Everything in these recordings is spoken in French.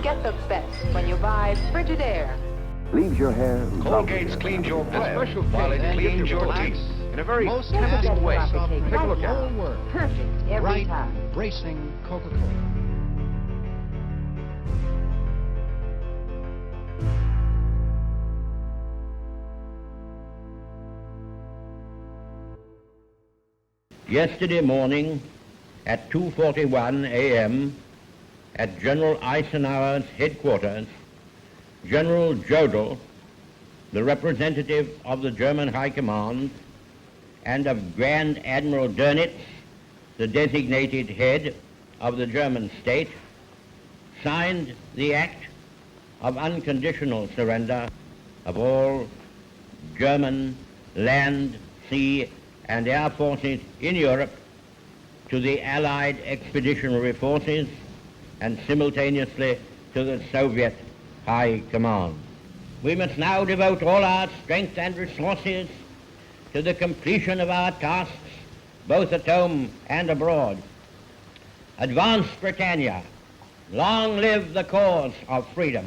get the best when you buy Frigidaire. Leaves your hair Colgate's cleans your breath while it cleans your teeth in a very chemical way. Take a look at it. Perfect every time. Bracing Coca-Cola. Yesterday morning at 2:41 a.m. at General Eisenhower's headquarters, General Jodl, the representative of the German High Command, and of Grand Admiral Dönitz, the designated head of the German state, signed the act of unconditional surrender of all German land, sea, and air forces in Europe to the Allied expeditionary forces and simultaneously to the Soviet High Command. We must now devote all our strength and resources to the completion of our tasks, both at home and abroad. Advance Britannia, long live the cause of freedom.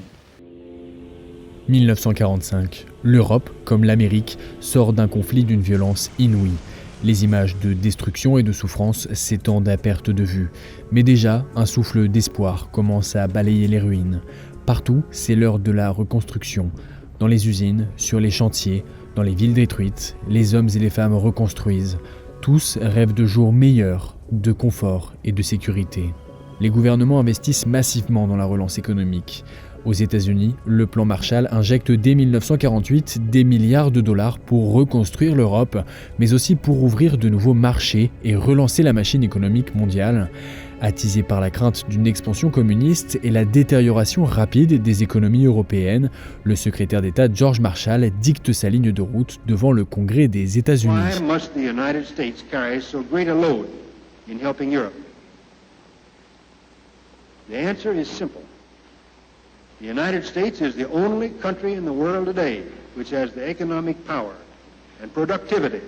1945. L'Europe, comme l'Amérique, sort d'un conflit d'une violence inouïe. Les images de destruction et de souffrance s'étendent à perte de vue. Mais déjà, un souffle d'espoir commence à balayer les ruines. Partout, c'est l'heure de la reconstruction. Dans les usines, sur les chantiers, dans les villes détruites, les hommes et les femmes reconstruisent. Tous rêvent de jours meilleurs, de confort et de sécurité. Les gouvernements investissent massivement dans la relance économique. Aux États-Unis, le plan Marshall injecte dès 1948 des milliards de dollars pour reconstruire l'Europe, mais aussi pour ouvrir de nouveaux marchés et relancer la machine économique mondiale. Attisé par la crainte d'une expansion communiste et la détérioration rapide des économies européennes, le secrétaire d'État George Marshall dicte sa ligne de route devant le Congrès des États-Unis. Why must the United States carry so great a load in helping Europe? The answer is simple. The United States is the only country in the world today which has the economic power and productivity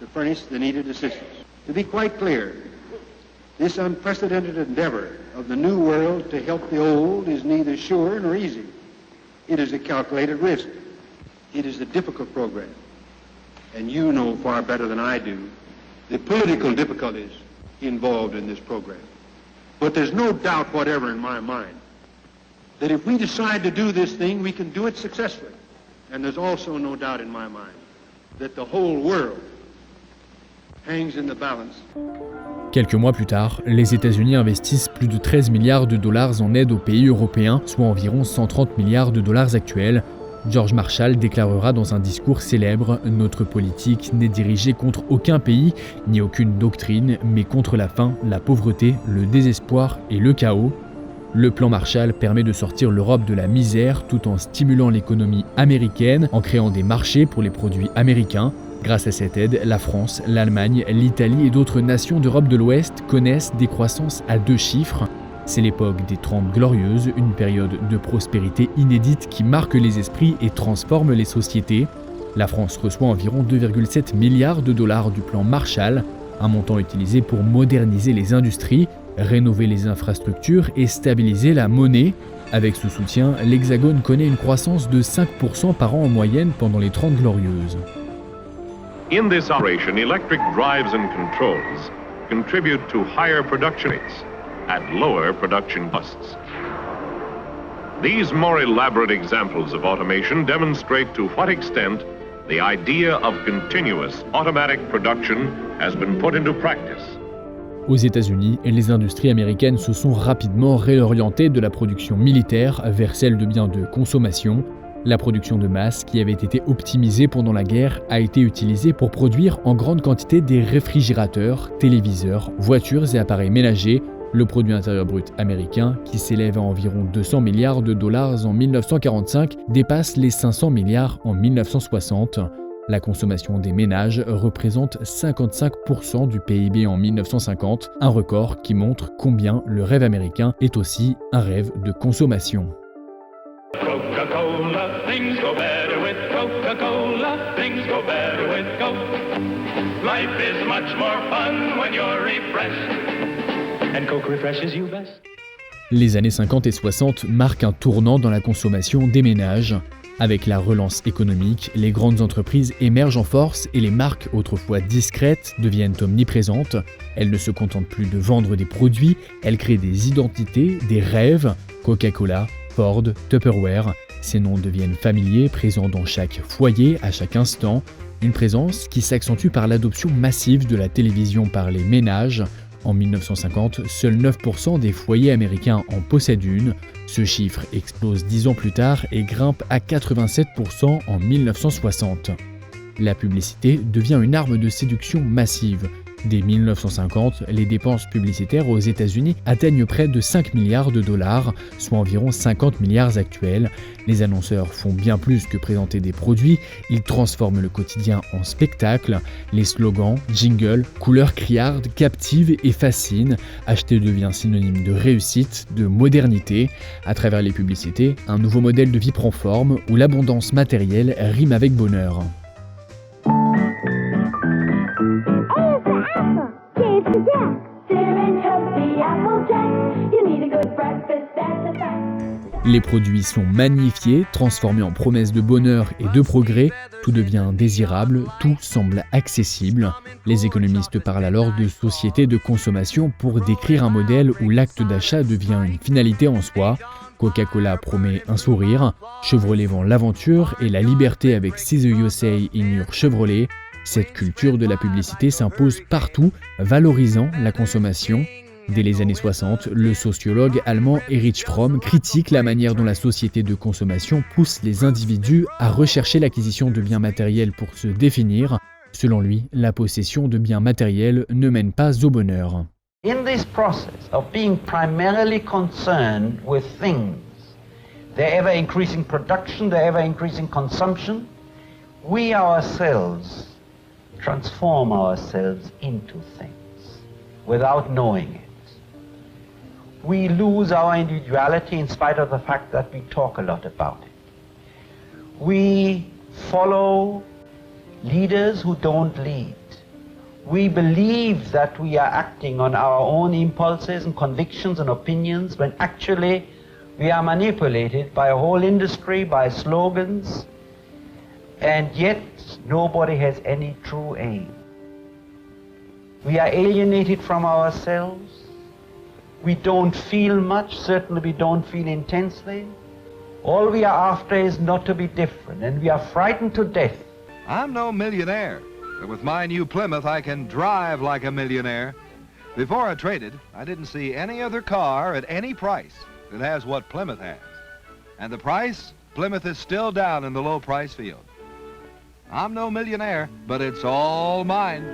to furnish the needed assistance. To be quite clear, this unprecedented endeavor of the new world to help the old is neither sure nor easy. It is a calculated risk. It is a difficult program. And you know far better than I do the political difficulties involved in this program. But there's no doubt whatever in my mind that if we decide to do this thing, we can do it successfully. And there's also no doubt in my mind that the whole world hangs in the balance. Quelques mois plus tard, les États-Unis investissent plus de 13 milliards de dollars en aide aux pays européens, soit environ 130 milliards de dollars actuels. George Marshall déclarera dans un discours célèbre « Notre politique n'est dirigée contre aucun pays, ni aucune doctrine, mais contre la faim, la pauvreté, le désespoir et le chaos ». Le plan Marshall permet de sortir l'Europe de la misère tout en stimulant l'économie américaine, en créant des marchés pour les produits américains. Grâce à cette aide, la France, l'Allemagne, l'Italie et d'autres nations d'Europe de l'Ouest connaissent des croissances à 2 chiffres. C'est l'époque des 30 Glorieuses, une période de prospérité inédite qui marque les esprits et transforme les sociétés. La France reçoit environ 2,7 milliards de dollars du plan Marshall, un montant utilisé pour moderniser les industries, rénover les infrastructures et stabiliser la monnaie. Avec ce soutien, l'Hexagone connaît une croissance de 5% par an en moyenne pendant les 30 Glorieuses. In this operation, electric drives and controls contribute to higher production rates at lower production costs. These more elaborate examples of automation demonstrate to what extent the idea of continuous automatic production has been put into practice. Aux États-Unis, les industries américaines se sont rapidement réorientées de la production militaire vers celle de biens de consommation. La production de masse, qui avait été optimisée pendant la guerre, a été utilisée pour produire en grande quantité des réfrigérateurs, téléviseurs, voitures et appareils ménagers. Le produit intérieur brut américain, qui s'élève à environ 200 milliards de dollars en 1945, dépasse les 500 milliards en 1960. La consommation des ménages représente 55% du PIB en 1950, un record qui montre combien le rêve américain est aussi un rêve de consommation. Coca-Cola, things go better with Coca-Cola, things go better with Coke. Life is much more fun when you're refreshed, and Coke refreshes you best. Les années 50 et 60 marquent un tournant dans la consommation des ménages. Avec la relance économique, les grandes entreprises émergent en force et les marques autrefois discrètes deviennent omniprésentes. Elles ne se contentent plus de vendre des produits, elles créent des identités, des rêves. Coca-Cola, Ford, Tupperware, ces noms deviennent familiers, présents dans chaque foyer, à chaque instant. Une présence qui s'accentue par l'adoption massive de la télévision par les ménages. En 1950, seuls 9% des foyers américains en possèdent une. Ce chiffre explose 10 ans plus tard et grimpe à 87% en 1960. La publicité devient une arme de séduction massive. Dès 1950, les dépenses publicitaires aux États-Unis atteignent près de 5 milliards de dollars, soit environ 50 milliards actuels. Les annonceurs font bien plus que présenter des produits, ils transforment le quotidien en spectacle. Les slogans, jingles, couleurs criardes captivent et fascinent. Acheter devient synonyme de réussite, de modernité. À travers les publicités, un nouveau modèle de vie prend forme où l'abondance matérielle rime avec bonheur. Les produits sont magnifiés, transformés en promesses de bonheur et de progrès, tout devient désirable, tout semble accessible. Les économistes parlent alors de société de consommation pour décrire un modèle où l'acte d'achat devient une finalité en soi. Coca-Cola promet un sourire, Chevrolet vend l'aventure et la liberté avec See the USA in Chevrolet. Cette culture de la publicité s'impose partout, valorisant la consommation. Dès les années 60, le sociologue allemand Erich Fromm critique la manière dont la société de consommation pousse les individus à rechercher l'acquisition de biens matériels pour se définir. Selon lui, la possession de biens matériels ne mène pas au bonheur. In this process of being primarily concerned with things, their ever-increasing production, their ever-increasing consumption, we ourselves transform ourselves into things without knowing it. We lose our individuality in spite of the fact that we talk a lot about it. We follow leaders who don't lead. We believe that we are acting on our own impulses and convictions and opinions when actually we are manipulated by a whole industry, by slogans, and yet nobody has any true aim. We are alienated from ourselves. We don't feel much, certainly we don't feel intensely. All we are after is not to be different, and we are frightened to death. I'm no millionaire, but with my new Plymouth, I can drive like a millionaire. Before I traded, I didn't see any other car at any price that has what Plymouth has. And the price, Plymouth is still down in the low price field. I'm no millionaire, but it's all mine.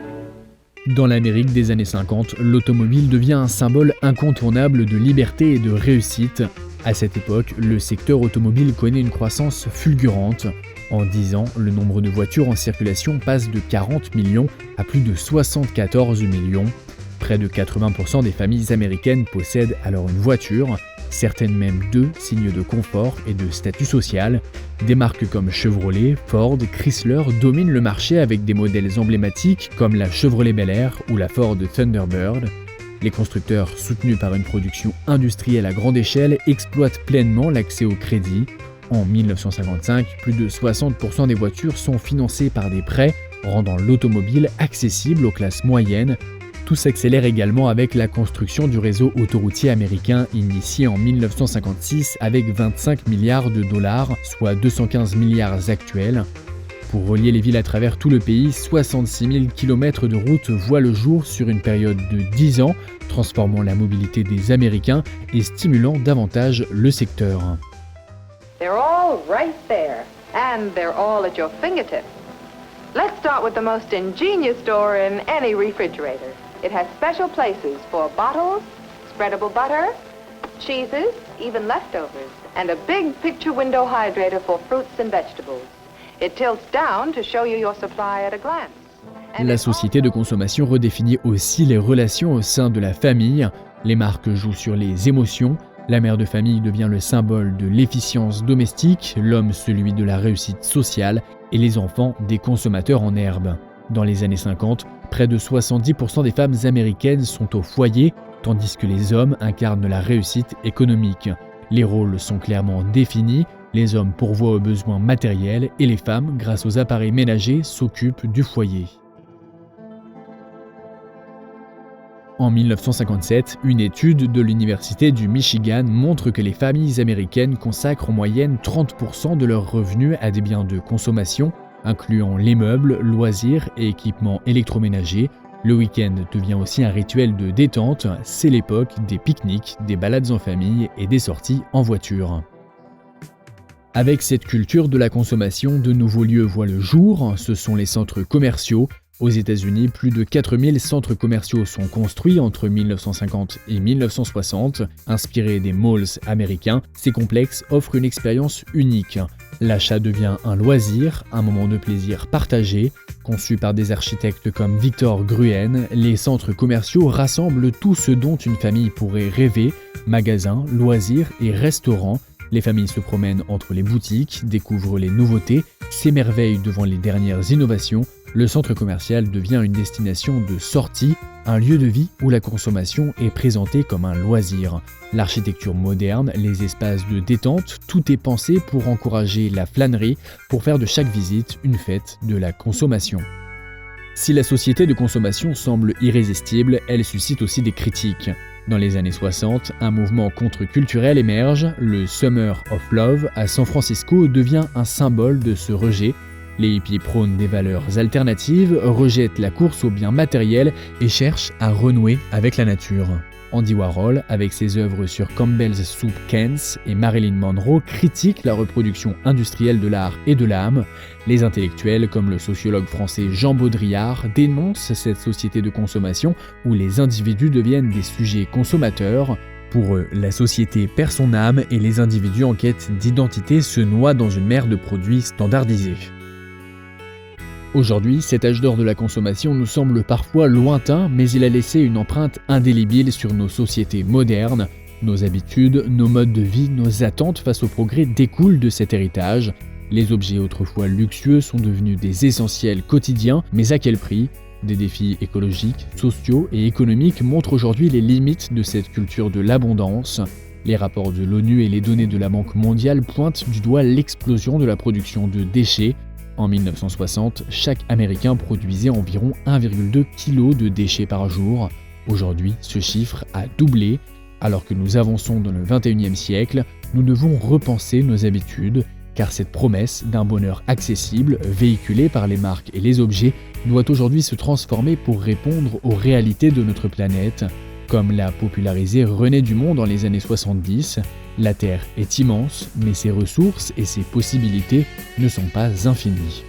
Dans l'Amérique des années 50, l'automobile devient un symbole incontournable de liberté et de réussite. À cette époque, le secteur automobile connaît une croissance fulgurante. En 10 ans, le nombre de voitures en circulation passe de 40 millions à plus de 74 millions. Près de 80% des familles américaines possèdent alors une voiture, certaines même deux, signe de confort et de statut social. Des marques comme Chevrolet, Ford, Chrysler dominent le marché avec des modèles emblématiques comme la Chevrolet Bel Air ou la Ford Thunderbird. Les constructeurs, soutenus par une production industrielle à grande échelle, exploitent pleinement l'accès au crédit. En 1955, plus de 60% des voitures sont financées par des prêts, rendant l'automobile accessible aux classes moyennes. Tout s'accélère également avec la construction du réseau autoroutier américain initié en 1956 avec 25 milliards de dollars, soit 215 milliards actuels. Pour relier les villes à travers tout le pays, 66 000 km de routes voient le jour sur une période de 10 ans, transformant la mobilité des Américains et stimulant davantage le secteur. They're all right there, and they're all at your fingertips. Let's start with the most ingenious door in any refrigerator. It has special places for bottles, spreadable butter, cheeses, even leftovers, and a big picture window hydrator for fruits and vegetables. It tilts down to show you your supply at a glance. La société de consommation redéfinit aussi les relations au sein de la famille. Les marques jouent sur les émotions. La mère de famille devient le symbole de l'efficience domestique, l'homme celui de la réussite sociale et les enfants des consommateurs en herbe. Dans les années 50, près de 70% des femmes américaines sont au foyer, tandis que les hommes incarnent la réussite économique. Les rôles sont clairement définis, les hommes pourvoient aux besoins matériels et les femmes, grâce aux appareils ménagers, s'occupent du foyer. En 1957, une étude de l'Université du Michigan montre que les familles américaines consacrent en moyenne 30% de leurs revenus à des biens de consommation, incluant les meubles, loisirs et équipements électroménagers. Le week-end devient aussi un rituel de détente, c'est l'époque des pique-niques, des balades en famille et des sorties en voiture. Avec cette culture de la consommation, de nouveaux lieux voient le jour, ce sont les centres commerciaux. Aux États-Unis, plus de 4000 centres commerciaux sont construits entre 1950 et 1960. Inspirés des malls américains, ces complexes offrent une expérience unique. L'achat devient un loisir, un moment de plaisir partagé. Conçus par des architectes comme Victor Gruen, les centres commerciaux rassemblent tout ce dont une famille pourrait rêver, magasins, loisirs et restaurants. Les familles se promènent entre les boutiques, découvrent les nouveautés, s'émerveillent devant les dernières innovations. Le centre commercial devient une destination de sortie, un lieu de vie où la consommation est présentée comme un loisir. L'architecture moderne, les espaces de détente, tout est pensé pour encourager la flânerie, pour faire de chaque visite une fête de la consommation. Si la société de consommation semble irrésistible, elle suscite aussi des critiques. Dans les années 60, un mouvement contre-culturel émerge, le Summer of Love à San Francisco devient un symbole de ce rejet. Les hippies prônent des valeurs alternatives, rejettent la course aux biens matériels et cherchent à renouer avec la nature. Andy Warhol, avec ses œuvres sur Campbell's Soup Cans et Marilyn Monroe, critique la reproduction industrielle de l'art et de l'âme. Les intellectuels, comme le sociologue français Jean Baudrillard, dénoncent cette société de consommation où les individus deviennent des sujets consommateurs. Pour eux, la société perd son âme et les individus en quête d'identité se noient dans une mer de produits standardisés. Aujourd'hui, cet âge d'or de la consommation nous semble parfois lointain, mais il a laissé une empreinte indélébile sur nos sociétés modernes. Nos habitudes, nos modes de vie, nos attentes face au progrès découlent de cet héritage. Les objets autrefois luxueux sont devenus des essentiels quotidiens, mais à quel prix ? Des défis écologiques, sociaux et économiques montrent aujourd'hui les limites de cette culture de l'abondance. Les rapports de l'ONU et les données de la Banque mondiale pointent du doigt l'explosion de la production de déchets. En 1960, chaque Américain produisait environ 1,2 kg de déchets par jour. Aujourd'hui, ce chiffre a doublé. Alors que nous avançons dans le XXIe siècle, nous devons repenser nos habitudes, car cette promesse d'un bonheur accessible, véhiculée par les marques et les objets, doit aujourd'hui se transformer pour répondre aux réalités de notre planète. Comme l'a popularisé René Dumont dans les années 70, la Terre est immense, mais ses ressources et ses possibilités ne sont pas infinies.